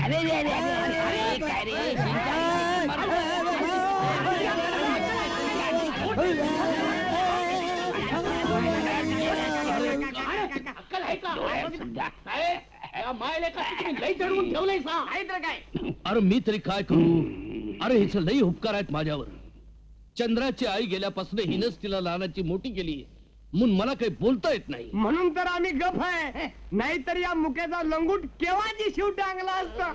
अरे रे रे अरे काय रे अक्कल आहे का मायले का लई चढवून ठेवलंय सा आहे तर काय? अरे मी तरी काय करू? अरे हिचं लई उपकार आहेत माझ्यावर. चंद्राची आई गेल्यापासून हिनच तिला लहानाची मोठी केली म्हणून मला काही बोलता येत नाही. म्हणून तर आम्ही गप आहे, नाहीतर या मुक्याचा लंगूट केव्हाची शिव टांगला असता.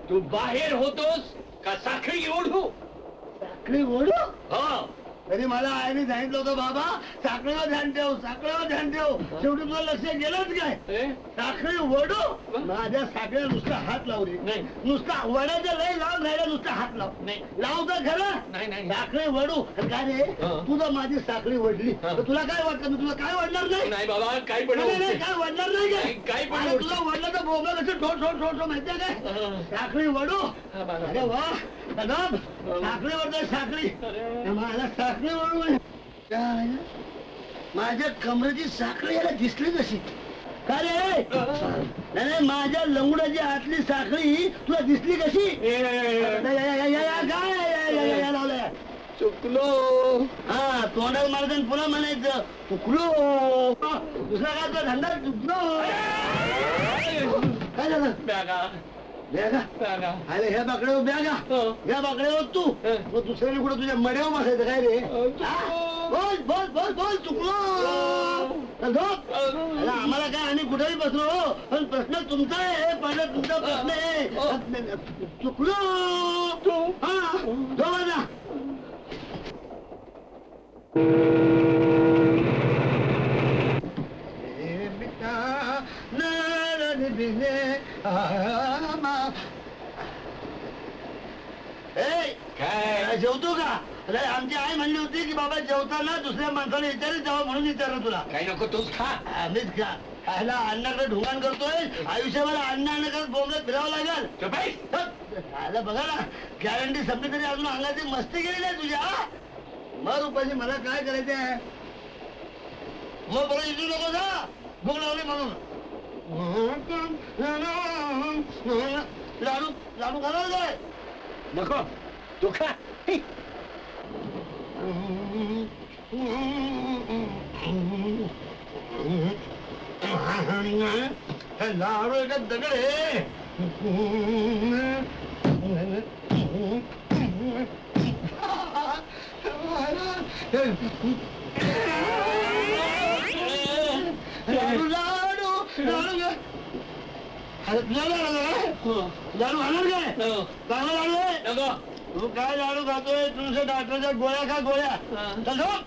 तू बाहेर होतोस का साखळी ओढू? साखळी ओढू? हो. तरी मला आईने सांगितलं होतं बाबा साखळीवर ध्यान ठेव, साखळीवर ध्यान ठेव. शेवटी तुला लक्ष गेलंच काय? साखळी वडू माझ्या साखळीला नुसता हात लावली नुसता वड्याच्या लय लाव घ्यायला नुसता हात लाव लावतं खरं साखळी वडू. काय रे तुझं माझी साखळी वडली तुला काय वाटतं मी तुला काय वाढणार नाही बाबा काय पण काय वाढणार नाही काय पण अरे तुला वाढलं तर बोबला कसं ठोस माहितीये काय? साखळी वडू. अरे वा कदम साखळी वडते साखळी मला साखळी वडू. माझ्या कमरेची साखळी याला दिसली कशी? काय रे नाही माझ्या लंगुडाची आतली साखळी तुला दिसली कशी? काय लावलंय चुकलो. हा तोंडात मारताना पुन्हा म्हणायचं चुकलो. दुसरा काय तो धंदा चुकलो. काय झालं? बॅगा बॅगा बॅगा अरे ह्या बाकड्यावर बॅगा ह्या बाकड्यावर तू मग दुसऱ्याने कुठं तुझ्या मड्यावर बसायचं काय रे? बोल बोल बोल बोल चुकलो. आम्हाला काय आम्ही कुठेही बसलो हो पण प्रश्न तुमचा आहे पहिला तुमचा प्रश्न आहे. चुकलो हा जो माझा काय जेवतो का? अरे आमची आई म्हणली होती की बाबा जेवताना दुसऱ्या माणसाला विचारत जावा म्हणून विचारलं तुला. काही नको तूच खा. आम्हीच खा ह्याला अण्णाकडे ढुंगाण करतोय आयुष्यभर अण्णा करत बोंबलत फिरावं लागेल. बघा ना गॅरंटी संपली तरी अजून अंगाची मस्ती गेली नाही तुझ्या. मग रुपाशी मला काय करायचंय मग बरं इथू नको जा भूक लागली म्हणून. लाडू लाडू खाणार काय? नको तू खा. लाडू एका दगड आहे. लाडू लाडू लाडू लाडू खाणार काय? चांगला लाडू आहे. नको तू काय लाडू खातोय? तुझ्या डॉक्टरच्या गोळ्या खा गोळ्या. चल झोप.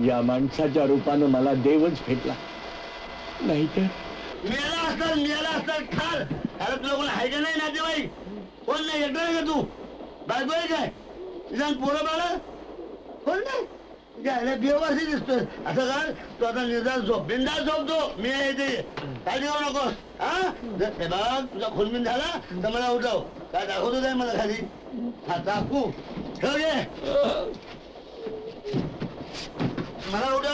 या माणसाच्या रूपानं मला देवच भेटला नाहीतर मिळाला असतात ठार. अरे तुला कोण आहे का नाही नातेवाईक? कोण नाही एकटा आहे का तू? बायको आहे काय? तुझ्या पोरं बाळा कोण नाही? बेवासी दिसतोय. असं कर तू आता निर्धार झोप बिंदास झोपतो. मी येते काय देऊ नकोस. हा बघ तुझा खूनबिन झाला तर मला उठव. काय दाखवतो काय मला खाली? हा चाकू ठेव घे मला उठव.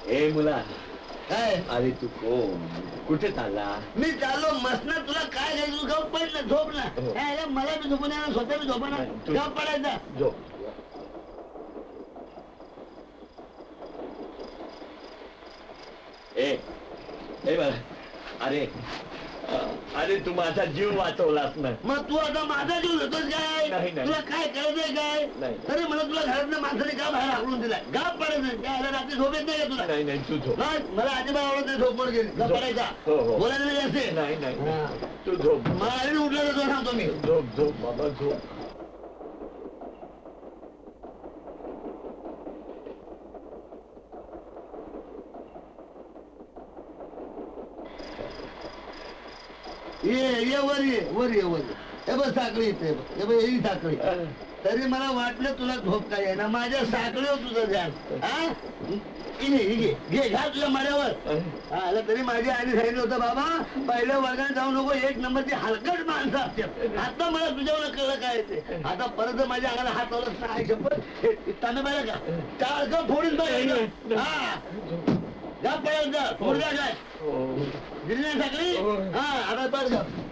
हे मुला काय? अरे तू कोण? कुठे चालला? मी चाललो मसना. तुला काय घ्यायचं? तू गप पड ना झोप ना. मला बी झोपून येणार स्वतः बी झोपा ना. गप पडायचा झोप. अरे अरे तू माझा जीव वाचवलास ना. मग तू आता माझा जीव घेतोस काय? नाही. तुला काय करायचंय काय? अरे मला तुला घरातल्या माणसाने का बाहेर हाकलून दिलाय? गाप पडायचं काय? रात्री झोप येत नाही का तुला? नाही तू झोप. मला अजिबात आवडत नाही झोप गेली. गप पडायचा. बोलायला नाही असे. नाही तू झोप. मला आणि उठला तर सांगतो मी. झोप बाबा झोप. ये वर ये वर ये वर. हे बघ साखळी येते. हे बघ ही साखळी. तरी मला वाटलं तुला झोप काय आहे ना माझ्या साखळीवर तुझं ध्यान हा घे घ्या तुझ्या माड्यावर आला तरी माझी आईने सांगितलं होतं बाबा पहिल्या वर्गाने जाऊ नको एक नंबरची हलकट माणसं असतात आता मला तुझ्यावर कळलं काय ते आता परत माझ्या अंगाला हात लावलाच नाही शपथ तांबे पाहिलं का टाळकं फोडून पाहिजे हा जा पळत जा फोड द्या काय दिली नाही साखळी हा आता बरं